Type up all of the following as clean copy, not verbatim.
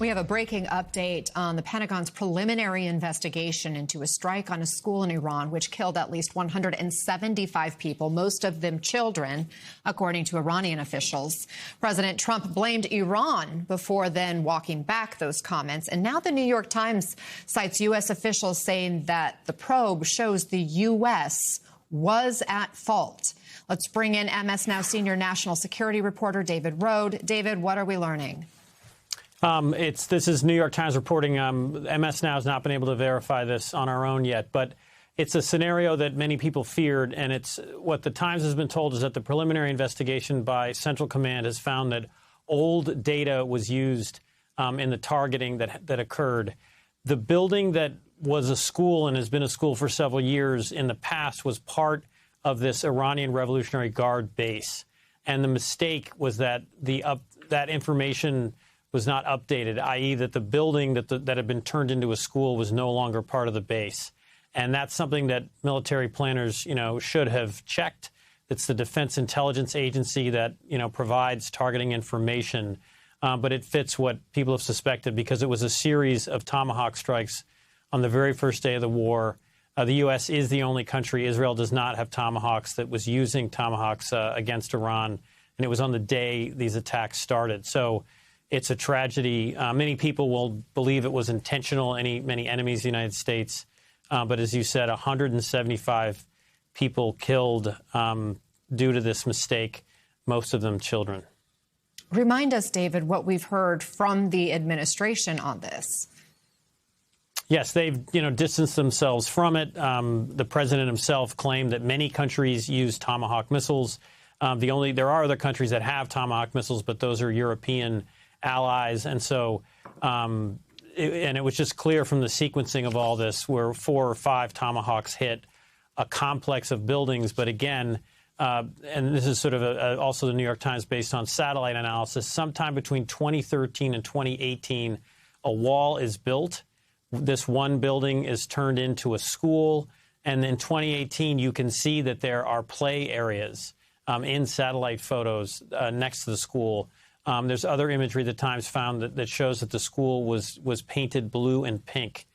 We have a breaking update on the Pentagon's preliminary investigation into a strike on a school in Iran, which killed at least 175 people, most of them children, according to Iranian officials. President Trump blamed Iran before then walking back those comments. And now the New York Times cites U.S. officials saying that the probe shows the U.S. was at fault. Let's bring in MS Now senior national security reporter David Rohde. David, what are we learning? This is New York Times reporting. MS Now has not been able to verify this on our own yet, but it's a scenario that many people feared. And it's what the Times has been told is that the preliminary investigation by Central Command has found that old data was used in the targeting that occurred. The building that was a school and has been a school for several years in the past was part of this Iranian Revolutionary Guard base. And the mistake was that that information was not updated, i.e. that the building that had been turned into a school was no longer part of the base. And that's something that military planners, should have checked. It's the Defense Intelligence Agency that, provides targeting information. But it fits what people have suspected because it was a series of Tomahawk strikes on the very first day of the war. The U.S. is the only country. Israel does not have Tomahawks that was using Tomahawks against Iran. And it was on the day these attacks started. So it's a tragedy. Many people will believe it was intentional, many enemies of the United States. But as you said, 175 people killed due to this mistake, most of them children. Remind us, David, what we've heard from the administration on this. Yes, they've distanced themselves from it. The president himself claimed that many countries use Tomahawk missiles. There are other countries that have Tomahawk missiles, but those are European allies. And so it was just clear from the sequencing of all this where 4 or 5 Tomahawks hit a complex of buildings. But again, and this is sort of also the New York Times based on satellite analysis, sometime between 2013 and 2018, a wall is built. This one building is turned into a school. And in 2018, you can see that there are play areas in satellite photos next to the school. There's other imagery the Times found that shows that the school was painted blue and pink.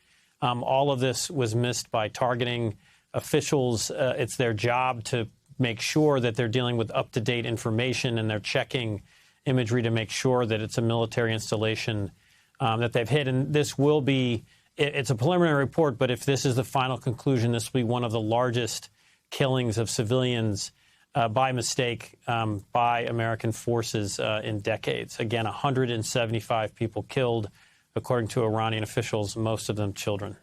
All of this was missed by targeting officials. It's their job to make sure that they're dealing with up-to-date information and they're checking imagery to make sure that it's a military installation that they've hit. And this will be, it's a preliminary report, but if this is the final conclusion, this will be one of the largest killings of civilians by mistake by American forces in decades. Again, 175 people killed, according to Iranian officials, most of them children.